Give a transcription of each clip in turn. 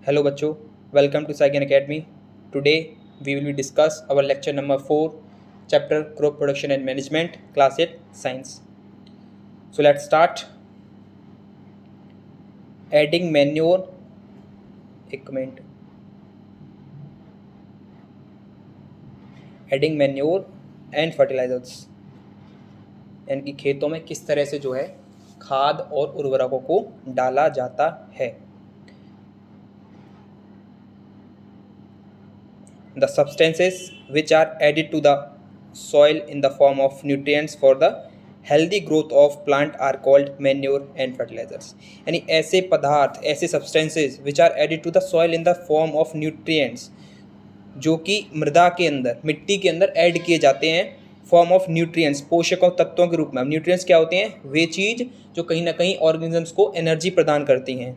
Hello bachcho, welcome to Saigen Academy. Today we will be discuss our lecture number 4, chapter crop production and management, class 8 science. So let's start. Adding manure, एक minute, adding manure and fertilizers, यानी कि खेतों में किस तरह से जो है खाद और उर्वरकों को डाला जाता है. The substances which are added to the soil in the form of nutrients for the healthy growth of plant are called manure and fertilizers. यानी ऐसे पदार्थ, ऐसे substances which are added to the soil in the form of nutrients, जो कि मृदा के अंदर, मिट्टी के अंदर ऐड किए जाते हैं फॉर्म ऑफ न्यूट्रिएंट्स, पोषकों तत्वों के रूप में. न्यूट्रिएंट्स क्या होते हैं? वे चीज़ जो कहीं ना कहीं ऑर्गेनिजम्स को एनर्जी प्रदान करती हैं.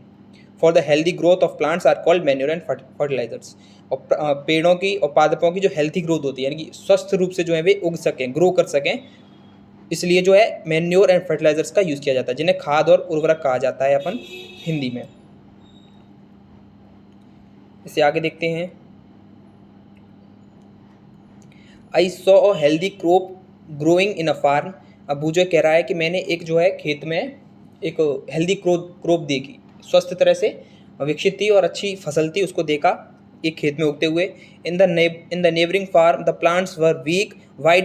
For the healthy growth of plants are called manure and fertilizers. और पेड़ों की और पादपों की जो हेल्थी ग्रोथ होती है, यानी कि स्वस्थ रूप से जो है वे उग सकें, ग्रो कर सकें, इसलिए जो है मैन्योर एंड फर्टिलाइजर्स का यूज़ किया जाता है, जिन्हें खाद और उर्वरक कहा जाता है अपन हिंदी में. इसे आगे देखते हैं. I saw a healthy crop growing in a farm. अब वो जो कह रहा है कि मैंने एक जो है खेत में एक हेल्दी क्रॉप देखी, स्वस्थ तरह से विकसित थी और अच्छी फसल थी, उसको देखा एक खेत में उगते हुए. In the neighbouring farm the plants were weak. Why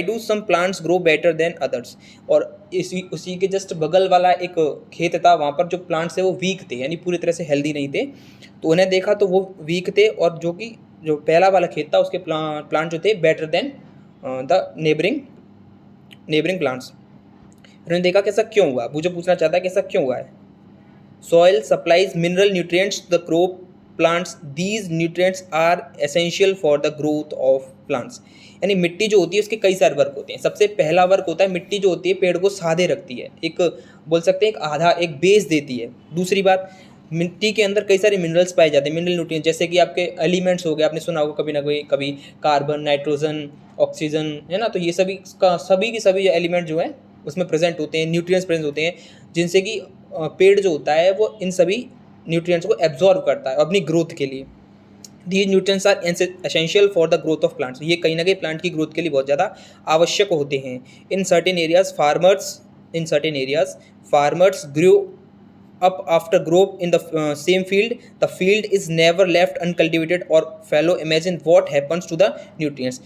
do some plants grow better than others. और उसी के जस्ट बगल वाला एक खेत था, वहाँ पर जो प्लांट्स थे वो वीक थे, यानी पूरी तरह से हेल्दी नहीं थे. तो उन्हें देखा तो वो वीक थे, और जो पहला वाला खेत था उसके प्लांट जो थे better than the neighbouring plants. उन्होंने देखा कैसा क्यों हुआ. मुझे पूछना चाहता है कैसा क्यों हुआ है. Soil supplies mineral nutrients to the crop plants. These nutrients are essential for the growth of plants. यानी मिट्टी जो होती है उसके कई सारे वर्क होते हैं. सबसे पहला वर्क होता है, मिट्टी जो होती है पेड़ को सादे रखती है, एक बोल सकते हैं एक आधा एक बेस देती है. दूसरी बात, मिट्टी के अंदर कई सारे मिनरल्स पाए जाते हैं, मिनरल न्यूट्रिएंट्स, जैसे कि आपके एलिमेंट्स हो गए, आपने सुना होगा कभी ना कभी कार्बन, नाइट्रोजन, ऑक्सीजन, है ना. तो ये सभी के सभी एलिमेंट जो हैं उसमें प्रेजेंट होते हैं, न्यूट्रिएंट्स प्रेजेंट होते हैं, जिनसे कि पेड़ जो होता है वो इन सभी न्यूट्रिएंट्स को एब्जॉर्ब करता है अपनी ग्रोथ के लिए. These nutrients are essential for the growth of plants. ये कहीं ना कहीं प्लांट की ग्रोथ के लिए बहुत ज़्यादा आवश्यक होते हैं. In certain areas farmers grow up after growth in the same field. The field is never left uncultivated or fallow. Imagine what happens to the nutrients.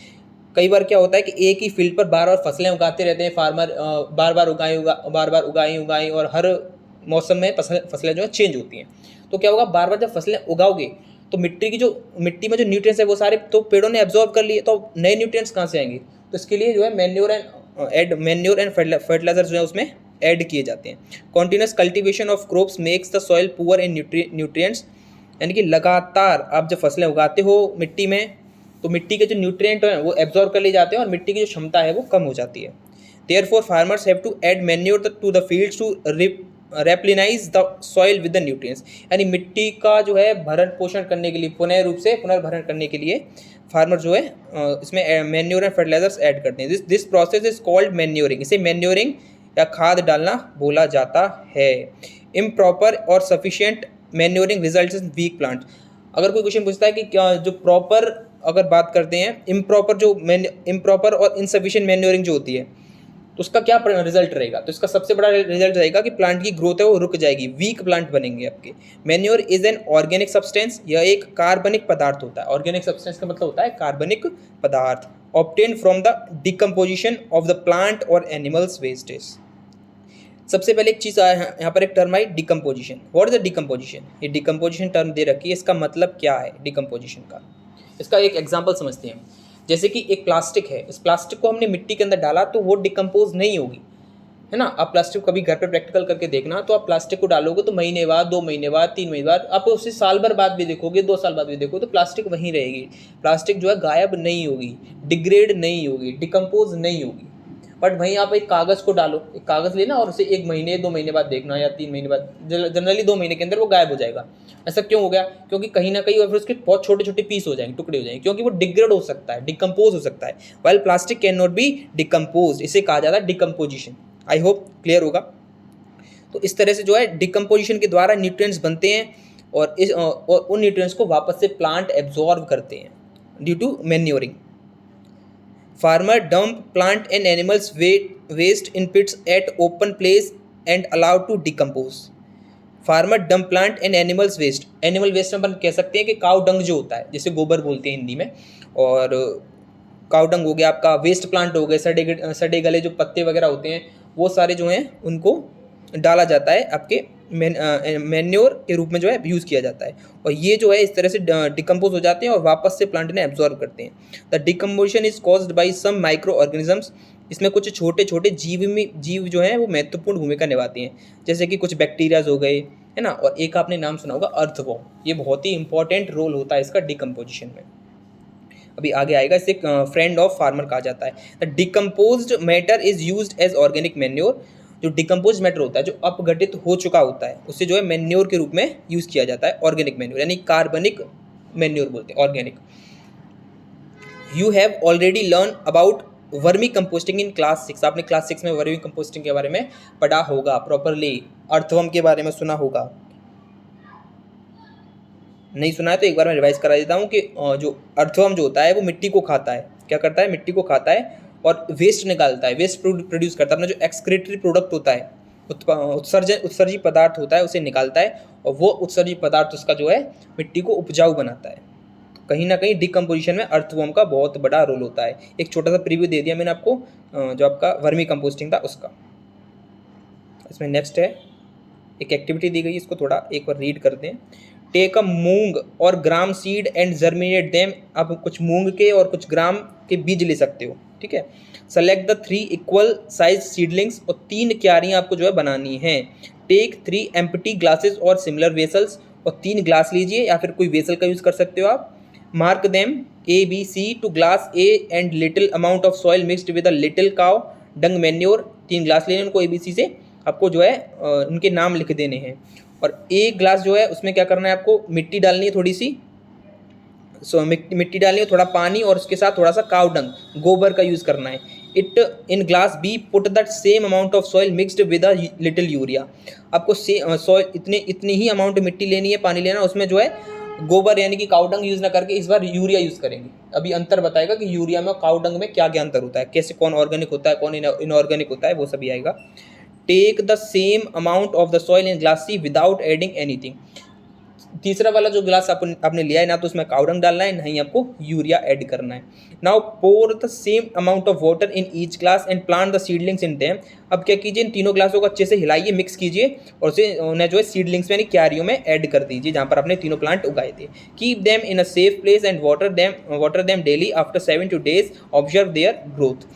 कई बार क्या होता है कि एक ही फील्ड पर बार बार फसलें उगाते रहते हैं फार्मर, बार बार उगाएं और हर मौसम में फसलें जो है चेंज होती हैं. तो क्या होगा, बार बार जब फसलें उगाओगे तो मिट्टी में जो न्यूट्रिएंट्स है वो सारे तो पेड़ों ने एब्जॉर्ब कर लिए, तो नए न्यूट्रिएंट्स कहाँ से आएंगे. तो इसके लिए जो है मैन्योर एंड फर्टिलाइजर जो है उसमें ऐड किए जाते हैं. Continuous cultivation of crops makes the soil poor in nutrients. यानी कि लगातार आप जब फसलें उगाते हो मिट्टी में, तो मिट्टी के जो न्यूट्रिएंट हैं वो एब्जॉर्ब कर लिए जाते हैं और मिट्टी की जो क्षमता है वो कम हो जाती है. Therefore farmers have to add manure to the fields to replenish the soil with the nutrients. यानी मिट्टी का जो है भरण पोषण करने के लिए, पुनर्भरण करने के लिए फार्मर जो है इसमें मैन्योर एंड फर्टिलाइजर्स ऐड करते हैं. This process is called manuring. इसे मैन्योरिंग या खाद डालना बोला जाता है. इम्प्रॉपर और sufficient manuring results in weak plant. अगर कोई क्वेश्चन पूछता है कि क्या जो प्रॉपर, अगर बात करते हैं इम्प्रॉपर और इनसफिशिएंट मैन्योरिंग जो होती है तो उसका क्या रिजल्ट रहेगा, तो इसका सबसे बड़ा रिजल्ट रहेगा कि प्लांट की ग्रोथ है वो रुक जाएगी, वीक प्लांट बनेंगे आपके. Manure is an organic substance. यह एक कार्बनिक पदार्थ होता है. ऑर्गेनिक सब्सटेंस का मतलब होता है कार्बनिक पदार्थ. Obtain from the decomposition of the plant और एनिमल्स वेस्टेज. सबसे पहले एक चीज़ यहाँ पर एक term I decomposition. What is the decomposition. ये डिकम्पोजिशन टर्म दे रखी है, इसका मतलब क्या है डिकम्पोजिशन का. इसका एक एग्जाम्पल समझते हैं. जैसे कि एक प्लास्टिक है, इस प्लास्टिक को हमने मिट्टी के अंदर डाला तो वो डिकम्पोज नहीं होगी, है ना. आप प्लास्टिक कभी घर पर प्रैक्टिकल करके देखना, तो आप प्लास्टिक को डालोगे तो महीने बाद, 2 महीने बाद, 3 महीने बाद, आप उसे साल भर बाद भी देखोगे, 2 साल बाद भी देखोगे, तो प्लास्टिक वहीं रहेगी. प्लास्टिक जो है गायब नहीं होगी, डिग्रेड नहीं होगी, डिकम्पोज नहीं होगी. बट वहीं आप एक कागज़ को डालो, एक कागज़ लेना और उसे 1 महीने 2 महीने बाद देखना या 3 महीने बाद, जनरली 2 महीने के अंदर वो गायब हो जाएगा. ऐसा क्यों हो गया? क्योंकि कहीं ना कहीं फिर उसके बहुत छोटे छोटे पीस हो जाएंगे, टुकड़े हो जाएंगे, क्योंकि वो डिग्रेड हो सकता है, डिकम्पोज हो सकता है. While plastic can not be decompose. इसे कहा जाता है डिकम्पोजिशन. आई होप क्लियर होगा. तो इस तरह से जो है डिकम्पोजिशन के द्वारा न्यूट्रिएंट्स बनते हैं और उन न्यूट्रिएंट्स को वापस से प्लांट एब्जॉर्ब करते हैं due to manuring. Farmer dump plant and animals waste in pits at open place and allowed to decompose. Farmer dump plant and animals waste, animal waste में अपन कह सकते हैं कि काउ डंग जो होता है, जैसे गोबर बोलते हैं हिंदी में, और काउ डंग हो गया आपका, वेस्ट प्लांट हो गए, सड़े गले जो पत्ते वगैरह होते हैं, वो सारे जो हैं उनको डाला जाता है आपके मैन्योर के रूप में जो है यूज़ किया जाता है, और ये जो है इस तरह से डिकम्पोज हो जाते हैं और वापस से प्लांट ने एब्जॉर्ब करते हैं। The decomposition is caused by some micro organisms, इसमें कुछ छोटे छोटे जीव जो हैं वो महत्वपूर्ण भूमिका निभाते हैं, जैसे कि कुछ बैक्टीरियाज हो गए, है ना, और एक आपने नाम सुना होगा अर्थवॉर्म, ये बहुत ही इंपॉर्टेंट रोल होता है इसका डिकम्पोजिशन में। अभी आगे आएगा, इसे फ्रेंड ऑफ फार्मर कहा जाता है। The decomposed matter is used as organic manure, जो डिकम्पोज मैटर होता है, जो अपघटित हो चुका होता है, उससे जो है मैन्योर के रूप में यूज़ किया जाता है, ऑर्गेनिक मैन्योर, यानी कार्बनिक मैन्योर बोलते हैं, organic. You have already learn about vermi composting in class 6, आपने क्लास 6 में वर्मी कंपोस्टिंग के बारे में पढ़ा होगा प्रॉपरली। अर्थवर्म के बारे में सुना होगा, नहीं सुना है तो एक बार मैं रिवाइज करा देता हूँ कि जो अर्थवर्म जो होता है वो मिट्टी को खाता है, क्या करता है, मिट्टी को खाता है और वेस्ट निकालता है, वेस्ट प्रोड्यूस करता है, अपना जो एक्सक्रीटरी प्रोडक्ट होता है, उत्सर्जी पदार्थ होता है, उसे निकालता है, और वो उत्सर्जी पदार्थ उसका जो है मिट्टी को उपजाऊ बनाता है। कहीं ना कहीं डिकम्पोजिशन में अर्थवर्म का बहुत बड़ा रोल होता है। एक छोटा सा प्रीव्यू दे दिया मैंने आपको जो आपका वर्मी कंपोस्टिंग था उसका। इसमें नेक्स्ट है, एक एक्टिविटी दी गई, इसको थोड़ा एक बार रीड करते हैं। टेक अ मूंग और ग्राम सीड एंड जर्मिनेट देम, आप कुछ मूंग के और कुछ ग्राम के बीज ले सकते हो, ठीक है। Select the 3 equal size seedlings, और 3 क्यारियाँ आपको जो है बनानी है। टेक 3 एम्प्टी ग्लासेस और सिमिलर वेसल्स, और 3 ग्लास लीजिए या फिर कोई वेसल का यूज़ कर सकते हो आप। Mark them ABC to glass A and little amount of soil mixed with a little cow dung manure, 3 glass लेने उनको ABC से, आपको जो है उनके नाम लिख देने हैं। और 1 ग्लास जो है उसमें क्या करना है, आपको मिट्टी डालनी है थोड़ी सी, मिट्टी डालनी है, थोड़ा पानी, और उसके साथ थोड़ा सा काउ डंग, गोबर का यूज़ करना है। It in glass B put that same amount of soil mixed with a little urea, आपको सॉइल इतनी ही अमाउंट मिट्टी लेनी है, पानी लेना, उसमें जो है गोबर यानी कि काउ डंग यूज़ ना करके इस बार यूरिया यूज़ करेंगे। अभी अंतर बताएगा कि यूरिया में और काउ डंग में क्या क्या अंतर होता है, कैसे कौन ऑर्गेनिक होता है कौन इनऑर्गेनिक होता है, वो सभी आएगा। Take the same amount of the soil in glass C without adding anything, तीसरा वाला जो ग्लास आपने लिया है ना तो उसमें काउ डंग डालना है, नहीं आपको यूरिया ऐड करना है। Now pour the same amount of water in each glass and plant the seedlings in them, अब क्या कीजिए, इन तीनों ग्लासों को अच्छे से हिलाइए, मिक्स कीजिए, और उसे उन्हें जो है सीडलिंग्स में यानी क्यारियों में ऐड कर दीजिए जहाँ पर आपने तीनों प्लांट उगाए थे। Keep them in a safe place and water them daily after 7 days, observe their growth,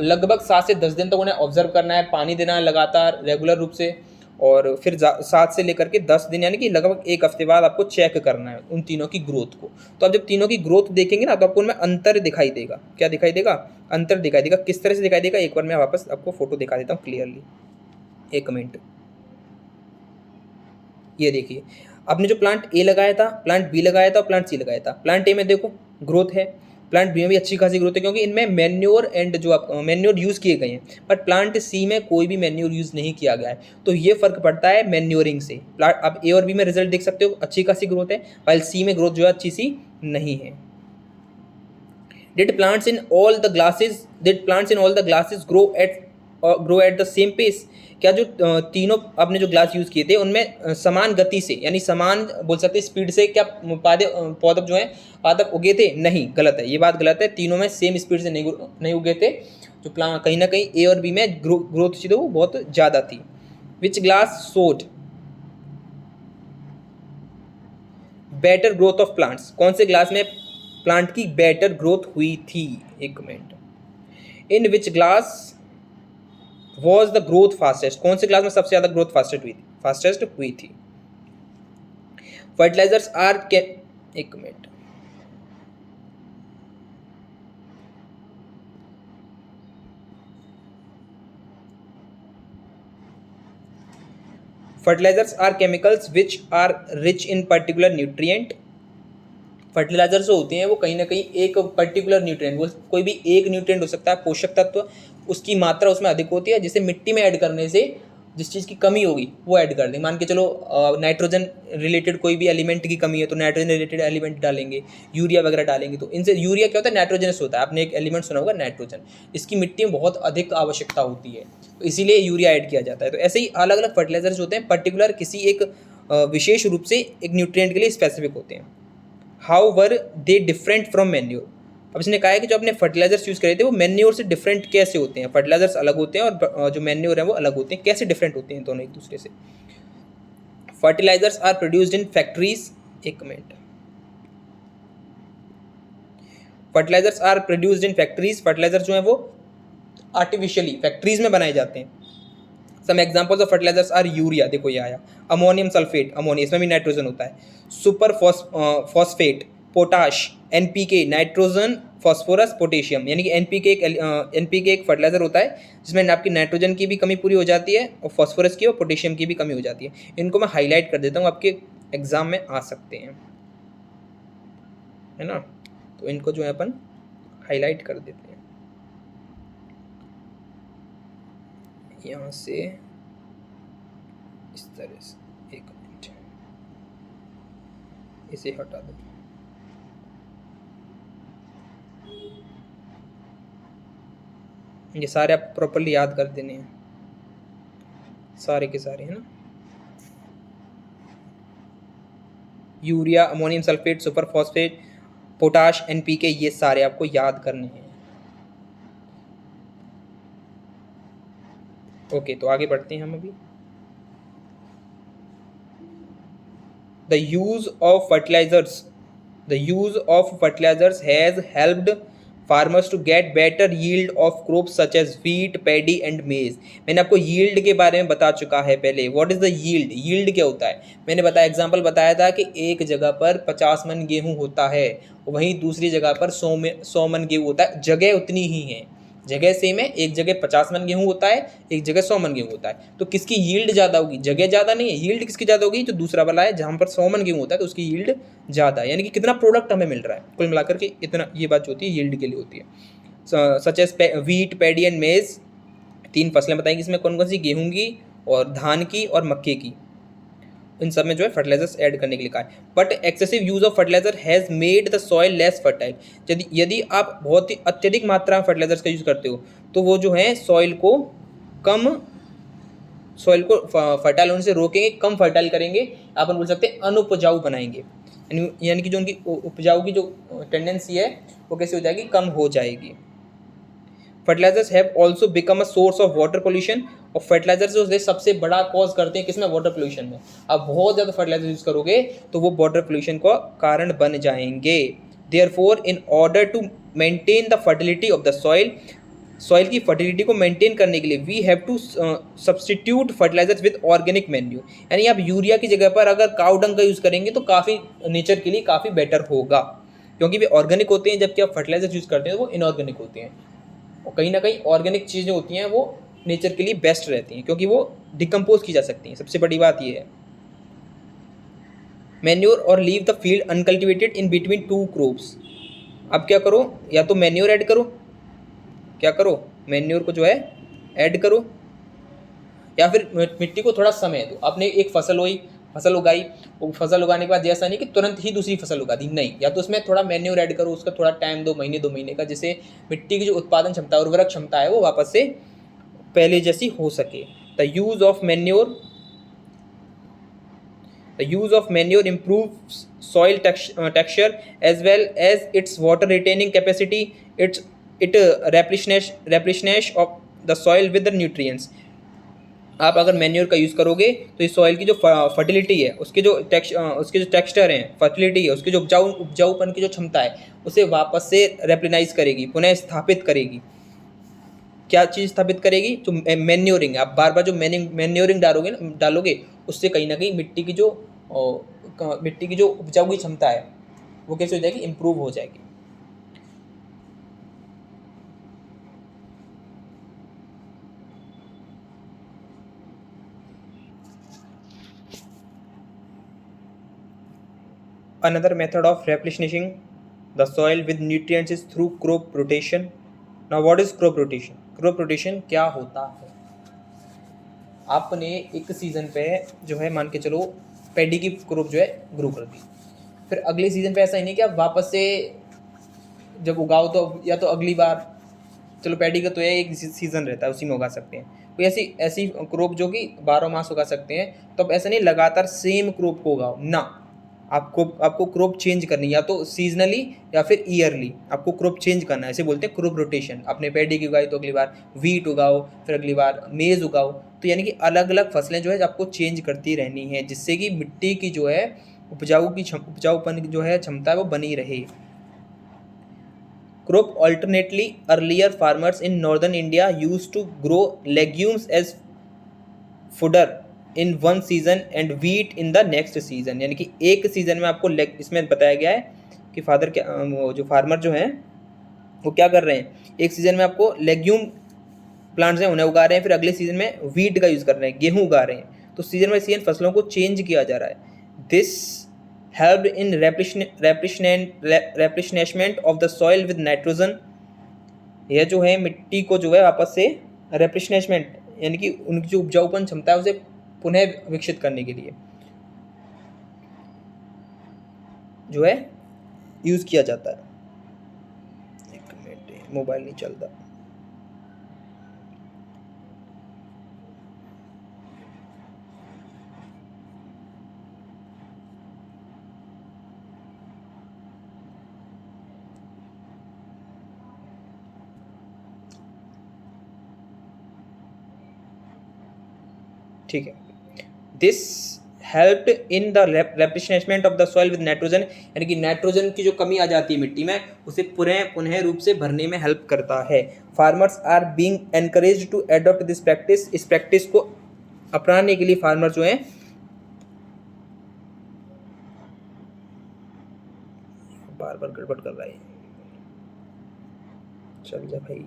लगभग 7 से 10 दिन तक उन्हें ऑब्जर्व करना है, पानी देना है लगातार रेगुलर रूप से, और फिर 7 से लेकर के 10 दिन यानी कि लगभग 1 हफ्ते बाद आपको चेक करना है उन तीनों की ग्रोथ को। तो आप जब तीनों की ग्रोथ देखेंगे ना तो आपको उनमें अंतर दिखाई देगा, क्या दिखाई देगा, अंतर दिखाई देगा। किस तरह से दिखाई देगा, एक बार मैं वापस आपको फोटो दिखा देता हूँ क्लियरली, 1 मिनट। ये देखिए, आपने जो प्लांट A लगाया था, प्लांट B लगाया था और प्लांट C लगाया था। प्लांट A में देखो ग्रोथ है, प्लांट बी में भी अच्छी खासी ग्रोथ है, क्योंकि इनमें मैन्योर एंड जो आप मैन्योर यूज़ किए गए हैं, बट प्लांट सी में कोई भी मैन्योर यूज़ नहीं किया गया है। तो ये फ़र्क पड़ता है मैन्योरिंग से। प्लांट आप ए और बी में रिजल्ट देख सकते हो, अच्छी खासी ग्रोथ है, वाइल सी में ग्रोथ जो है अच्छी सी नहीं है। Did plants in all the glasses grow at the same pace, क्या जो तीनों आपने जो ग्लास यूज़ किए थे उनमें समान गति से यानी समान बोल सकते हैं स्पीड से क्या पौधे जो हैं पादप उगे थे, नहीं, गलत है, ये बात गलत है। तीनों में सेम स्पीड से नहीं उगे थे। जो प्लांट कहीं ना कहीं ए और बी में ग्रोथ थी वो बहुत ज़्यादा थी। Which glass showed better growth of plants, कौन से ग्लास में प्लांट की बेटर ग्रोथ हुई थी, 1 minute. In which glass was the growth fastest, कौन से क्लास में सबसे ज़्यादा ग्रोथ फास्टेस्ट हुई थी। Fertilizers are 1 minute. Fertilizers are chemicals which are rich in particular nutrient, fertilizers जो होते हैं वो कहीं ना कहीं एक पर्टिकुलर न्यूट्रिएंट, वो कोई भी एक न्यूट्रिएंट हो सकता है, पोषक तत्व, उसकी मात्रा उसमें अधिक होती है, जिसे मिट्टी में ऐड करने से जिस चीज़ की कमी होगी वो ऐड कर देंगे। मान के चलो नाइट्रोजन रिलेटेड कोई भी एलिमेंट की कमी है तो नाइट्रोजन रिलेटेड एलिमेंट डालेंगे, यूरिया वगैरह डालेंगे। तो इनसे यूरिया क्या होता है, नाइट्रोजनस होता है। आपने एक एलिमेंट सुना होगा नाइट्रोजन, इसकी मिट्टी में बहुत अधिक आवश्यकता होती है, तो इसीलिए यूरिया ऐड किया जाता है। तो ऐसे ही अलग अलग फर्टिलाइजर्स होते हैं, पर्टिकुलर किसी एक विशेष रूप से एक न्यूट्रिएंट के लिए स्पेसिफिक होते हैं। How were they different from manure. अब इसने कहा है कि जो अपने फर्टिलाइजर्स यूज़ करे थे वो मैन्योर से डिफरेंट कैसे होते हैं। फर्टिलाइजर्स अलग होते हैं और जो मैन्योर है वो अलग होते हैं। कैसे डिफरेंट होते हैं दोनों एक दूसरे से। Fertilizers are produced in factories, एक minute, fertilizers are produced in factories, fertilizer जो है वो आर्टिफिशियली फैक्ट्रीज में बनाए जाते हैं। Some examples of fertilizers are urea, देखो ये आया, अमोनियम सल्फेट, अमोनिया इसमें भी नाइट्रोजन होता है, super phosphate, potash, NPK, nitrogen, phosphorus, potassium. यानी कि एनपीके एक फर्टिलाइजर होता है जिसमें आपकी नाइट्रोजन की भी कमी पूरी हो जाती है और फॉस्फोरस की और पोटेशियम की भी कमी हो जाती है। इनको मैं हाईलाइट कर देता हूँ, आपके एग्जाम में आ सकते हैं, है ना। तो इनको जो है अपन हाईलाइट कर देते हैं यहाँ से इस तरह से। एक मिनट, इसे हटा दो। ये सारे आप प्रॉपर्ली याद कर देने हैं, सारे के सारे, है ना। Urea, ammonium sulphate, super phosphate, potash, NPK, ये सारे आपको याद करने हैं। ओके, तो आगे बढ़ते हैं हम अभी। The use of fertilizers has helped farmers to get better yield of crops such as wheat, paddy and maize. मैंने आपको यील्ड के बारे में बता चुका है पहले। What is the yield, yield क्या होता है मैंने बताया, एग्जांपल बताया था कि एक जगह पर 50 मन गेहूं होता है, वहीं दूसरी जगह पर 100 मन गेहूं होता है। जगह उतनी ही है, जगह सेम है, एक जगह 50 मन गेहूं होता है, एक जगह 100 मन गेहूं होता है। तो किसकी यील्ड ज़्यादा होगी, जगह ज़्यादा नहीं है, यील्ड किसकी ज़्यादा होगी, जो दूसरा वाला है जहाँ पर 100 मन गेहूं होता है तो उसकी यील्ड ज़्यादा है। यानी कि कितना प्रोडक्ट हमें मिल रहा है कुल मिलाकर के, इतना, ये बात जो होती है यील्ड के लिए होती है। Such as wheat, paddy and maize, 3 फसलें बताएंगी इसमें कौन कौन सी, गेहूँ की और धान की और मक्के की। इन सब में जो है फर्टिलाइजर्स ऐड करने के लिए कहा है। But excessive use of fertilizer has made the soil less fertile. यदि आप बहुत ही अत्यधिक मात्रा में फर्टिलाइजर्स का यूज़ करते हो तो वो जो है सॉइल को फर्टाइल होने से रोकेंगे, कम फर्टाइल करेंगे, अपन बोल सकते हैं अनुपजाऊ बनाएंगे। यानी कि जो उनकी उपजाऊ की जो टेंडेंसी है वो कैसे हो जाएगी, कम हो जाएगी। Fertilizers have also become a source of water pollution. और फर्टिलाइजर्स जो सबसे बड़ा कॉज करते हैं किसमें, वाटर पोल्यूशन में। आप बहुत ज़्यादा फर्टिलाइजर यूज करोगे तो वो वाटर पोल्यूशन का कारण बन जाएंगे। Therefore in order to maintain the fertility of the soil की फर्टिलिटी को मेंटेन करने के लिए we have to substitute fertilizers with organic manure. यानी आप यूरिया की जगह पर अगर काऊ डंग का यूज़ करेंगे तो काफ़ी नेचर के लिए काफ़ी बेटर होगा, क्योंकि वे ऑर्गेनिक होते हैं, जबकि आप फर्टिलाइजर यूज़ करते हैं तो वो इनऑर्गेनिक होते हैं। और कहीं ना कहीं ऑर्गेनिक चीज़ें होती हैं वो नेचर के लिए बेस्ट रहती हैं, क्योंकि वो डिकम्पोज की जा सकती हैं। सबसे बड़ी बात ये है। मैन्योर और leave the field uncultivated in between 2 crops. अब क्या करो, या तो मैन्योर ऐड करो, क्या करो, मैन्योर को जो है ऐड करो, या फिर मिट्टी को थोड़ा समय दो। आपने एक फसल उगाई, वो फसल उगाने के बाद जैसा नहीं कि तुरंत ही दूसरी फसल उगा दी, नहीं, या तो उसमें थोड़ा मैन्योर ऐड करो, उसका थोड़ा टाइम 2 महीने का, जिससे मिट्टी की जो उत्पादन क्षमता, उर्वरक क्षमता है वो वापस से पहले जैसी हो सके। The use of manure improves soil texture as well as its water retaining capacity. It replenish of the soil with the nutrients. आप अगर मैन्योर का यूज़ करोगे तो इस सॉइल की जो फर्टिलिटी है, उसके जो टेक्सचर हैं, फर्टिलिटी है, उसके जो उपजाऊपन की जो क्षमता है, उसे वापस से रेप्लिनाइज करेगी, पुनः स्थापित करेगी। क्या चीज़ स्थापित करेगी, जो मैन्योरिंग। आप बार बार जो मैन्योरिंग डालोगे उससे कहीं ना कहीं मिट्टी की जो उपजाऊ की क्षमता है वो कैसे हो जाएगी, इम्प्रूव हो जाएगी। Another method of replenishing the soil with nutrients is through crop rotation. Now what is crop rotation? Crop rotation क्या होता है, आपने एक सीज़न पे जो है मान के चलो पैडी की क्रॉप जो है ग्रो कर दी, फिर अगले सीज़न पे ऐसा ही नहीं कि आप वापस से जब उगाओ तो या तो अगली बार, चलो पैडी का तो है एक सीज़न रहता है उसी में उगा सकते हैं, कोई ऐसी ऐसी क्रॉप जो कि 12 मास उगा सकते हैं, तो अब ऐसा नहीं लगातार सेम क्रॉप को उगाओ ना, आपको क्रॉप चेंज करनी, या तो सीजनली या फिर ईयरली आपको क्रॉप चेंज करना है, ऐसे बोलते हैं क्रॉप रोटेशन। आपने पैडी की उगाई तो अगली बार वीट उगाओ, फिर अगली बार मेज़ उगाओ, तो यानी कि अलग अलग फसलें जो है आपको चेंज करती रहनी है, जिससे कि मिट्टी की जो है उपजाऊपन की जो है क्षमता है वो बनी रहे। Crop alternately, earlier farmers in northern India used to grow legumes as fodder in one season and wheat in the next season। यानी कि एक सीज़न में आपको इसमें बताया गया है कि वो जो फार्मर जो हैं वो क्या कर रहे हैं, एक सीज़न में आपको लेग्यूम प्लांट्स हैं उन्हें उगा रहे हैं, फिर अगले सीज़न में वीट का यूज़ कर रहे हैं, गेहूँ उगा रहे हैं, तो सीज़न बाई सीज़न फसलों को चेंज किया जा रहा है। This helped in replenishment of the soil with nitrogen। यह जो है मिट्टी को जो है वापस से रेप्लिशमेंट यानी कि उनकी जो उपजाऊपन क्षमता है उसे पुनः विकसित करने के लिए जो है यूज़ किया जाता है। एक मिनट, मोबाइल नहीं चलता। ठीक है, this helped in the replenishment of the soil with nitrogen, यानी कि नाइट्रोजन की जो कमी आ जाती है मिट्टी में उसे पुनः रूप से भरने में हेल्प करता है। Farmers are being encouraged to adopt this practice. इस प्रैक्टिस को अपनाने के लिए फार्मर जो हैं बार बार गड़बड़ कर रहा है, चल जा भाई।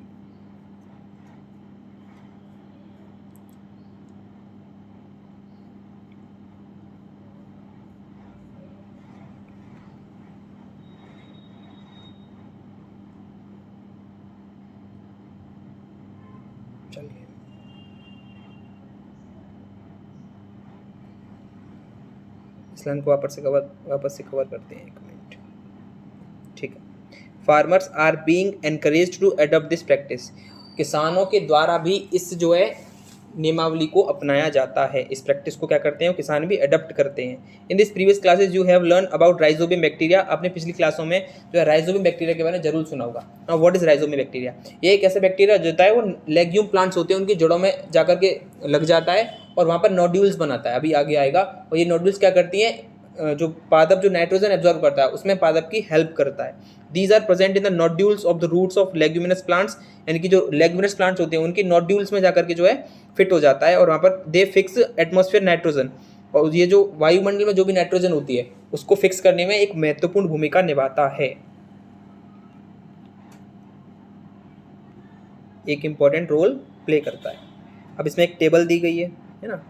चलिए इस लाइन को वापस से कवर करते हैं, एक मिनट। ठीक है, farmers are being encouraged to adopt this practice. किसानों के द्वारा भी इस जो है नियमावली को अपनाया जाता है। इस प्रैक्टिस को क्या करते हैं, किसान भी अडॉप्ट करते हैं। In this previous classes you have learn about rhizobium bacteria. आपने पिछली क्लासों में जो है राइजोबियम बैक्टीरिया के बारे में जरूर सुना होगा। Now what is rhizobium bacteria? ये एक ऐसा बैक्टीरिया जो होता है वो लेग्यूम प्लांट्स होते हैं उनकी जड़ों में जाकर के लग जाता है और वहाँ पर नोड्यूल्स बनाता है, अभी आगे आएगा। और ये नोड्यूल्स क्या करती हैं, जो पादप जो नाइट्रोजन एब्जॉर्ब करता है उसमें पादप की हेल्प करता है। These are present in the nodules of the roots of leguminous plants, यानी कि जो लेग्यूमिनस प्लांट्स होते हैं उनकी नोड्यूल्स में जाकर के जो है फिट हो जाता है और वहाँ पर दे फिक्स एटमॉस्फेयर नाइट्रोजन। और ये जो वायुमंडल में जो भी नाइट्रोजन होती है उसको फिक्स करने में एक महत्वपूर्ण भूमिका निभाता है, एक इम्पॉर्टेंट रोल प्ले करता है। अब इसमें एक टेबल दी गई है ना,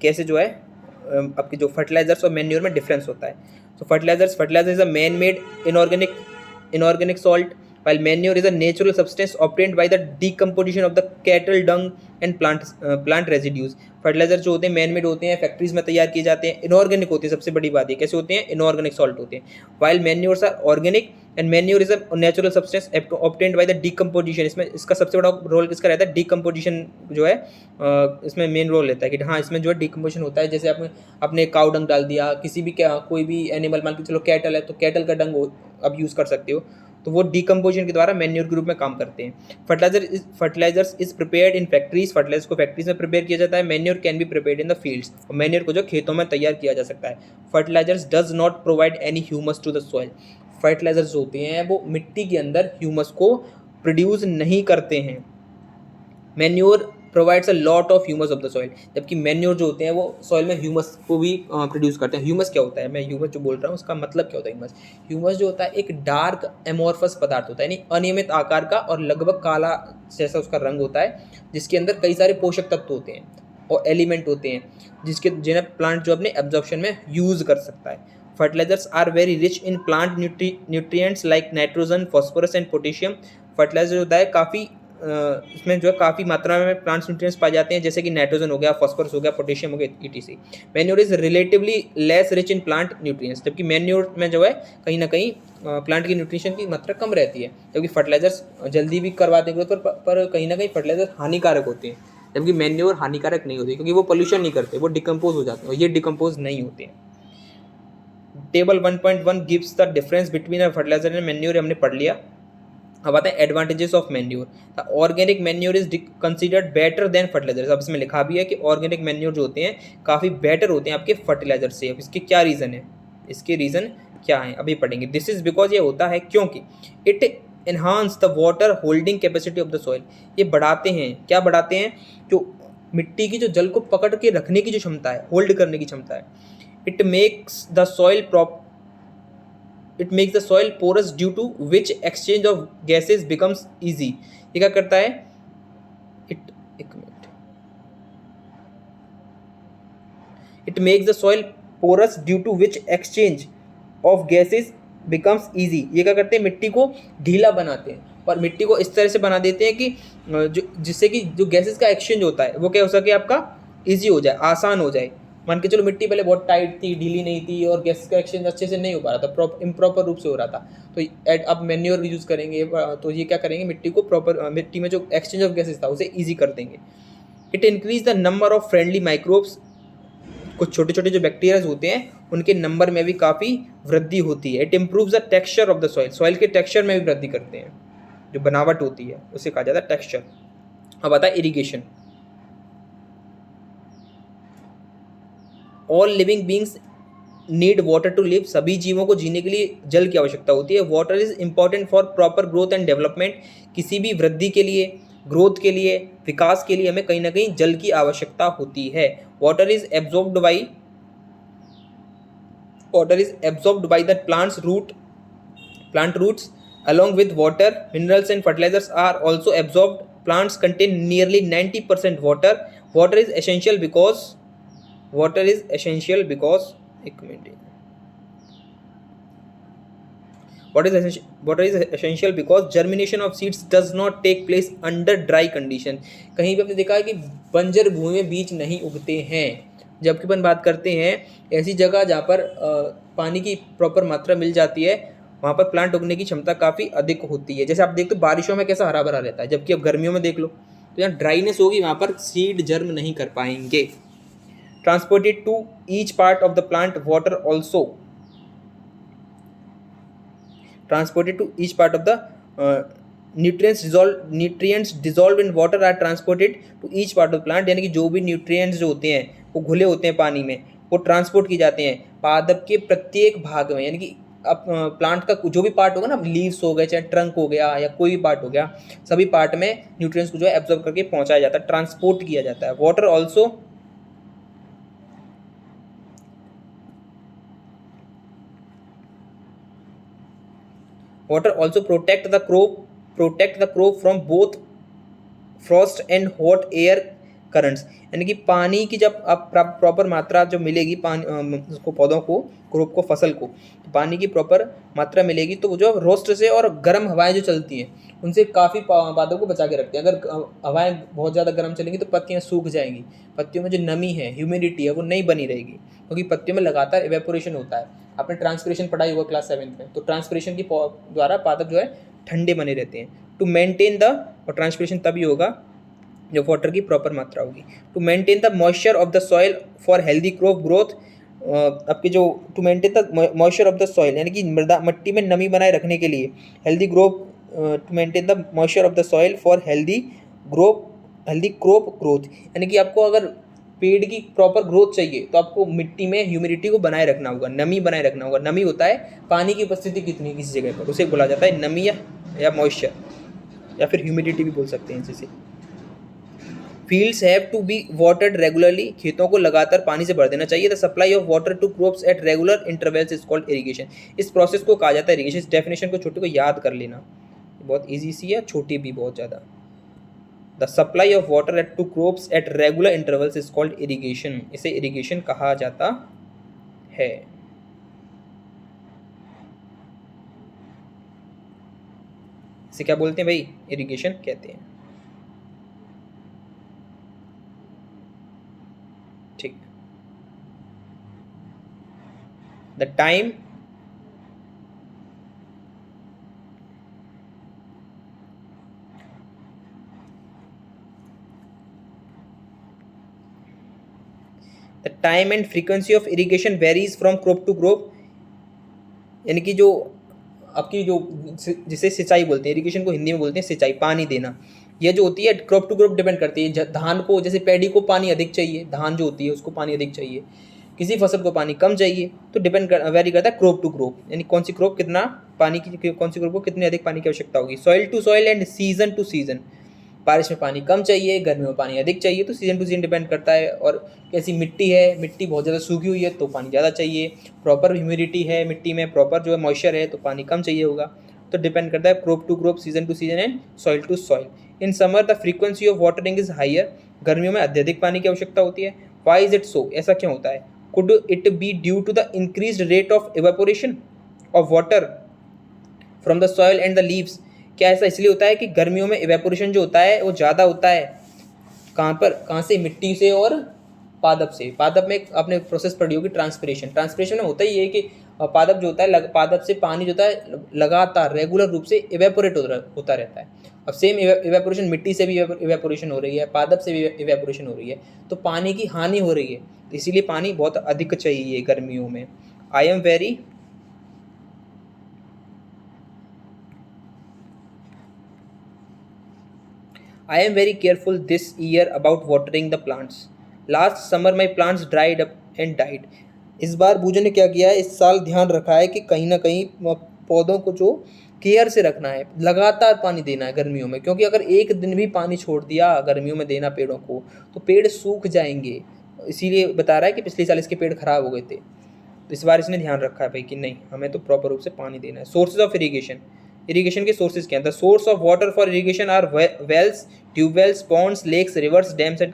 कैसे जो है आपके जो फर्टिलाइजर्स और मैन्योर में डिफरेंस होता है। तो fertilizer is a man made inorganic salt, while manure is a natural substance obtained by the decomposition of the cattle dung and plant residues। Fertilizer जो होते हैं मैन मेड होते हैं, फैक्ट्रीज में तैयार किए जाते हैं, इनऑर्गेनिक होते हैं। सबसे बड़ी बात ये कैसे होते हैं, इनऑर्गेनिक सॉल्ट होते हैं। while manures are organic and manure is a natural substance obtained by the decomposition। इसमें इसका सबसे बड़ा रोल किसका रहता है, डिकम्पोजिशन जो है इसमें मेन रोल रहता है कि हाँ इसमें जो है डिकम्पोजिशन होता है। जैसे आपने काउ डंग डाल दिया, किसी भी कोई भी एनिमल मान के चलो कैटल है तो कैटल का डंग अब यूज़ कर सकते हो, तो वो डिकम्पोजिशन के द्वारा मैन्योर के रूप में काम करते हैं। Fertilizers is prepared in factories. Fertilizer को फैक्ट्रीज में प्रिपेयर किया जाता है। Manure can be prepared in the fields, और मैन्योर को जो खेतों में तैयार किया जा सकता है। Fertilizers does not provide any humus to the soil. Fertilizers होते हैं वो मिट्टी के अंदर ह्यूमस को प्रोड्यूस नहीं करते हैं। Manure provides a lot of humus of the soil, जबकि मैन्योर जो होते हैं वो सॉइल में ह्यूमस को भी प्रोड्यूस करते हैं। ह्यूमस क्या होता है, मैं ह्यूमस जो बोल रहा हूँ उसका मतलब क्या होता है ह्यूमस? ह्यूमस जो होता है एक डार्क एमोर्फस पदार्थ होता है, यानी अनियमित आकार का और लगभग काला जैसा उसका रंग होता है, जिसके अंदर कई सारे पोषक तत्व होते हैं और एलिमेंट होते हैं जिन्हें प्लांट जो अपने एब्जॉर्प्शन में यूज़ कर सकता है। Fertilizers are very rich in plant nutrients like nitrogen, phosphorus and potassium. Fertilizer होता है काफ़ी इसमें जो है काफ़ी मात्रा में प्लांट्स न्यूट्रिएंट्स पाए जाते हैं, जैसे कि नाइट्रोजन हो गया, फॉस्फोरस हो गया, पोटेशियम हो गया, etc. Manure is relatively less rich in plant nutrients, जबकि मैन्योर में जो है कहीं ना कहीं प्लांट की न्यूट्रिशन की मात्रा कम रहती है, जबकि फर्टिलाइजर्स जल्दी भी करवाते हैं ग्रोथ, पर कहीं ना कहीं फर्टिलाइजर हानिकारक होते हैं, जबकि मैन्योर हानिकारक नहीं होते क्योंकि वो पोल्यूशन नहीं करते, वो डिकम्पोज हो जाते हैं, और ये डिकम्पोज नहीं होते हैं। Table 1.1 gives the difference between a fertilizer and manure, हमने पढ़ लिया। अब आता है advantages of manure. The organic manure is considered better than fertilizer. अब इसमें लिखा भी है कि ऑर्गेनिक मैन्योर जो होते हैं काफ़ी बेटर होते हैं आपके फर्टिलाइजर से। अब इसके क्या रीज़न है, इसके रीज़न क्या है अभी पढ़ेंगे। दिस इज बिकॉज ये होता है क्योंकि it enhance the water holding capacity of the soil. ये बढ़ाते हैं, क्या बढ़ाते हैं, जो मिट्टी की जो जल को पकड़ के रखने की जो क्षमता है, होल्ड करने की क्षमता है। It makes the soil it makes the soil porous due to which exchange of gases becomes easy। ये क्या करता है, it makes the soil porous due to which exchange of gases becomes easy। ये क्या करते हैं, मिट्टी को ढीला बनाते हैं, और मिट्टी को इस तरह से बना देते हैं कि जो जिससे कि जो गैसेस का एक्सचेंज होता है वो क्या हो सके, आपका ईजी हो जाए, आसान हो जाए। मान के चलो मिट्टी पहले बहुत टाइट थी, ढीली नहीं थी, और गैस का एक्सचेंज अच्छे से नहीं हो पा रहा था, इम्प्रॉपर रूप से हो रहा था, तो अब मैन्योर यूज़ करेंगे तो ये क्या करेंगे, मिट्टी को प्रॉपर, मिट्टी में जो एक्सचेंज ऑफ गैसेस था उसे ईजी कर देंगे। It increase the number of friendly microbes. कुछ छोटे छोटे जो बैक्टीरियाज होते हैं उनके नंबर में भी काफ़ी वृद्धि होती है। It improves the texture of the soil. Soil के टेक्सचर में भी वृद्धि करते हैं, जो बनावट होती है उसे कहा जाता है टेक्सचर। अब आता है irrigation. All living beings need water to live. सभी जीवों को जीने के लिए जल की आवश्यकता होती है। Water is important for proper growth and development. किसी भी वृद्धि के लिए, ग्रोथ के लिए, विकास के लिए हमें कहीं ना कहीं जल की आवश्यकता होती है। Water is absorbed by the plant roots. Along with water, minerals and fertilizers are also absorbed. Plants contain nearly 90% water. Water is essential because एक minute, water is essential because germination of seeds does not take place under dry condition। कहीं भी आपने देखा है कि बंजर भूमि में बीज नहीं उगते हैं, जबकि अपन बात करते हैं ऐसी जगह जहाँ पर पानी की प्रॉपर मात्रा मिल जाती है, वहाँ पर प्लांट उगने की क्षमता काफ़ी अधिक होती है। जैसे आप देखते हो बारिशों में कैसा हरा भरा रहता है, जबकि अब गर्मियों में देख लो तो यहाँ ड्राइनेस होगी, वहाँ पर सीड जर्म नहीं कर पाएंगे। Transported to each part of the plant water also transported to each part of the nutrients dissolved in water are transported to each part of the plant। यानी कि जो भी न्यूट्रिएंट्स जो होते हैं वो घुले होते हैं पानी में, वो ट्रांसपोर्ट की जाते हैं पादप के प्रत्येक भाग में। यानी कि अब प्लांट का जो भी पार्ट होगा ना, लीव्स हो गए, चाहे ट्रंक हो गया या कोई भी पार्ट हो गया, सभी पार्ट में न्यूट्रिएंट्स को जो है एब्जॉर्ब करके पहुंचाया जाता है, ट्रांसपोर्ट किया जाता है। Water also protect the crop from both frost and hot air currents। यानी कि पानी की जब आप प्रॉपर मात्रा जो मिलेगी पानी उसको, पौधों को, क्रॉप को, फसल को, तो पानी की प्रॉपर मात्रा मिलेगी तो वो जो रोस्ट से और गर्म हवाएं जो चलती हैं उनसे काफ़ी पौधों को बचा के रखते हैं। अगर हवाएं बहुत ज़्यादा गर्म चलेंगी तो पत्तियाँ सूख जाएंगी, पत्तियों में जो नमी है, ह्यूमिडिटी है, वो नहीं बनी रहेगी, क्योंकि पत्तियों में लगातार इवेपोरेशन होता है। आपने ट्रांसपिरेशन पढ़ाई होगा क्लास 7th में, तो ट्रांसपिरेशन की द्वारा पादप जो है ठंडे बने रहते हैं। टू मेंटेन द, और ट्रांसपिरेशन तभी होगा जब वाटर की प्रॉपर मात्रा होगी। To maintain the moisture of the soil for healthy crop growth. आपकी जो to maintain the moisture of the soil, यानी कि मिट्टी में नमी बनाए रखने के लिए, healthy growth, to maintain the moisture of the soil for healthy crop growth. यानी कि आपको अगर पेड़ की प्रॉपर ग्रोथ चाहिए तो आपको मिट्टी में ह्यूमिडिटी को बनाए रखना होगा, नमी बनाए रखना होगा। नमी होता है पानी की उपस्थिति कितनी किसी जगह पर, उसे बोला जाता है नमी या मॉइस्चर, या फिर ह्यूमिडिटी भी बोल सकते हैं जिसे। Fields have to be watered regularly. खेतों को लगातार पानी से भर देना चाहिए। The supply of water to crops at regular intervals is called irrigation. इस प्रोसेस को कहा जाता है इरिगेशन। इस डेफिनेशन को छोटे को याद कर लेना, बहुत ईजी सी है, छोटी भी बहुत ज़्यादा। The supply of water at to crops at regular intervals is called irrigation. इसे इरिगेशन कहा जाता है। इसे क्या बोलते हैं भाई, इरिगेशन कहते हैं। The time and frequency of irrigation varies from crop to crop, यानी कि जो आपकी जो जिसे सिंचाई बोलते हैं, इरिगेशन को हिंदी में बोलते हैं सिंचाई, पानी देना, यह जो होती है क्रॉप टू क्रॉप डिपेंड करती है। धान को जैसे पैडी को पानी अधिक चाहिए, धान जो होती है उसको पानी अधिक चाहिए, किसी फसल को पानी कम चाहिए, तो वेरी करता है क्रॉप टू क्रॉप, यानी कौन सी क्रॉप कितना पानी की, कौन सी क्रॉप को कितनी अधिक पानी की आवश्यकता होगी। Soil to soil and season to season, बारिश में पानी कम चाहिए, गर्मी में पानी अधिक चाहिए, तो सीजन टू सीजन डिपेंड करता है। और कैसी मिट्टी है, मिट्टी बहुत ज़्यादा सूखी हुई है तो पानी ज़्यादा चाहिए, प्रॉपर ह्यूमिडिटी है मिट्टी में, प्रॉपर जो है मॉइस्चर है तो पानी कम चाहिए होगा। तो डिपेंड करता है crop to crop, season to season and soil to soil. In summer the frequency of watering is higher, गर्मियों में अत्यधिक पानी की आवश्यकता होती है। वाई इज इट सो, ऐसा क्यों होता है। Could it be due to the increased rate of evaporation of water from the soil and the leaves, क्या ऐसा इसलिए होता है कि गर्मियों में इवेपोरेशन जो होता है वो ज़्यादा होता है, कहाँ से, मिट्टी से और पादप से। पादप में आपने प्रोसेस पढ़ी होगी ट्रांसपिरेशन, ट्रांसपिरेशन में होता ही है कि पादप जो होता है, पादप से पानी जो होता है लगातार रेगुलर रूप से इवेपोरेट होता रहता है। अब सेम इवेपोरेशन मिट्टी से भी इवेपोरेशन हो रही है, पादप से भी इवेपोरेशन हो रही है, तो पानी की हानि हो रही है, तो इसीलिए पानी बहुत अधिक चाहिए गर्मियों में। I am very careful this year about watering the plants. Last summer my plants dried up and died. इस बार बूझे ने क्या किया है, इस साल ध्यान रखा है कि कहीं ना कहीं पौधों को जो केयर से रखना है, लगातार पानी देना है गर्मियों में, क्योंकि अगर एक दिन भी पानी छोड़ दिया गर्मियों में देना पेड़ों को तो पेड़ सूख जाएंगे। इसीलिए बता रहा है कि पिछले साल इसके पेड़ खराब हो गए थे, तो इस बार इसने ध्यान रखा है भाई कि नहीं हमें तो प्रॉपर रूप से पानी देना है। सोर्सेज ऑफ इरीगेशन, इरीगेशन के सोर्सेज क्या हैं। The source of water for irrigation are wells, tubewells, ponds, lakes, rivers, dams and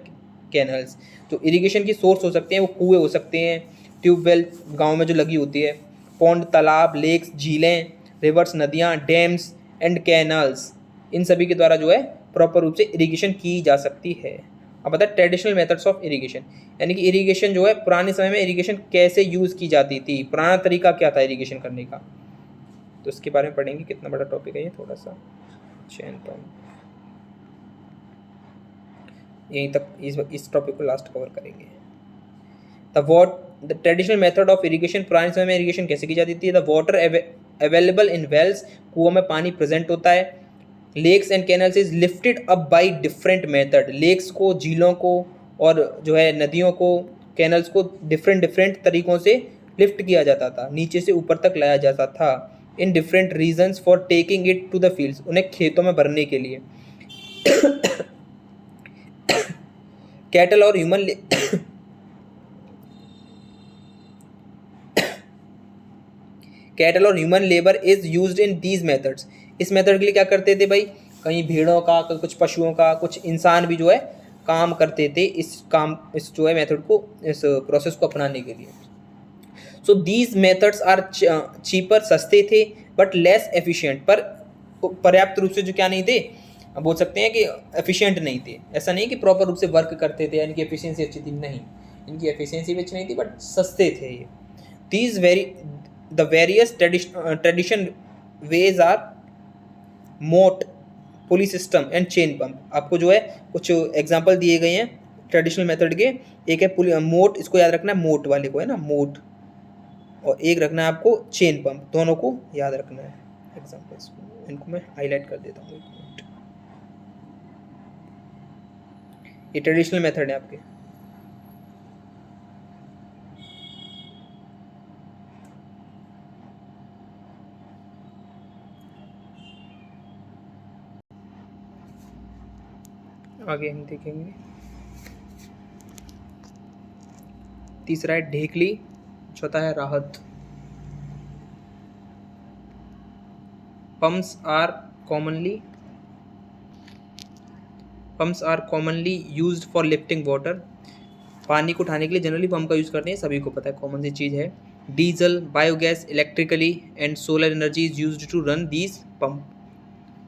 canals. तो इरीगेशन की सोर्स हो सकते हैं, वो कुएँ हो सकते हैं, ट्यूबवेल गाँव में जो लगी होती है, पॉन्ड तालाब, लेक्स झीलें, रिवर्स नदियाँ, डैम्स एंड कैनल्स, इन सभी के द्वारा जो है प्रॉपर रूप से इरीगेशन की जा सकती है। अब बता ट्रेडिशनल मेथड्स ऑफ इरीगेशन, यानी कि इरीगेशन जो है पुराने समय में इरीगेशन कैसे यूज़ की जाती थी, पुराना तरीका क्या था इरीगेशन करने का, तो इसके बारे में पढ़ेंगे। कितना बड़ा टॉपिक है ये, थोड़ा सा चैन पंप, यहीं तक इस टॉपिक को लास्ट कवर करेंगे। The traditional method of irrigation, पुराने समय में इरीगेशन कैसे की जाती थी। The water available in wells, कुओं में पानी प्रेजेंट होता है। Lakes and canals is lifted up by different method, lakes को, झीलों को और जो है नदियों को, कैनल्स को डिफरेंट तरीक़ों से लिफ्ट किया जाता था, नीचे से ऊपर तक लाया जाता था। In different reasons for taking it to the fields, उन्हें खेतों में भरने के लिए। कैटल और ह्यूमन कैटल और human labour is used in these methods, इस मेथड के लिए क्या करते थे भाई, कहीं भीड़ों का, कुछ पशुओं का, कुछ इंसान भी जो है काम करते थे इस जो है मेथड को, इस प्रोसेस को अपनाने के लिए। So these methods are cheaper, सस्ते थे, बट लेस एफिशिएंट, पर पर्याप्त रूप से जो क्या नहीं थे, बोल सकते हैं कि एफिशिएंट नहीं थे। ऐसा नहीं कि प्रॉपर रूप से वर्क करते थे, यानी कि एफिशिएंसी अच्छी थी, नहीं, इनकी एफिशिएंसी भी अच्छी नहीं थी, बट सस्ते थे ये। These the various tradition ways are moat, pulley system and chain pump. आपको जो है कुछ एग्जाम्पल दिए गए हैं ट्रेडिशनल मेथड के, एक है मोट, इसको याद रखना है, मोट वाले को है ना मोट, और एक रखना है आपको चेन पंप, दोनों को याद रखना है एग्जाम्पल्स को, इनको मैं हाईलाइट कर देता हूँ। ये ट्रेडिशनल मेथड है आपके। आगे हम देखेंगे, तीसरा है ढेकली, चौथा है राहत। Pumps are commonly used for lifting water, पानी को उठाने के लिए जनरली पंप का यूज़ करते हैं, सभी को पता है, कॉमन सी चीज़ है। Diesel, biogas, electrically and solar energy is used to run these pump.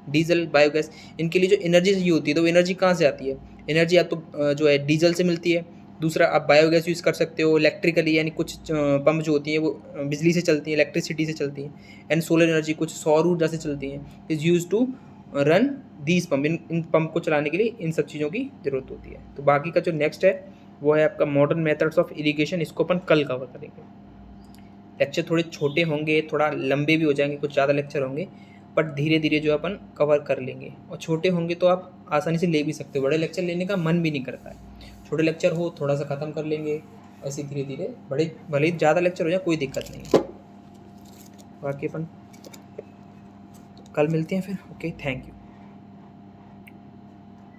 Diesel, biogas, इनके लिए जो एनर्जी चाहिए होती है, तो वो एनर्जी कहाँ से आती है, एनर्जी या तो जो है डीजल से मिलती है, दूसरा आप बायोगैस यूज़ कर सकते हो, इलेक्ट्रिकली यानी कुछ पंप जो होती हैं वो बिजली से चलती हैं, इलेक्ट्रिसिटी से चलती हैं, एंड सोलर एनर्जी कुछ सौर ऊर्जा से चलती हैं, is use to run these pump. इन पंप को चलाने के लिए इन सब चीज़ों की ज़रूरत होती है। तो बाकी का जो नेक्स्ट है वो है आपका मॉडर्न मेथड्स ऑफ इरिगेशन, इसको अपन कल कवर करेंगे। लेक्चर थोड़े छोटे होंगे, थोड़ा लंबे भी हो जाएंगे, कुछ ज़्यादा लेक्चर होंगे, बट धीरे धीरे जो अपन कवर कर लेंगे। और छोटे होंगे तो आप आसानी से ले भी सकते हो, बड़े लेक्चर लेने का मन भी नहीं करता है। छोटे लेक्चर हो थोड़ा सा ख़त्म कर लेंगे, ऐसे धीरे धीरे। बड़े भले ही ज़्यादा लेक्चर हो जाए कोई दिक्कत नहीं है। बाकी अपन कल मिलते हैं फिर। Okay, thank you.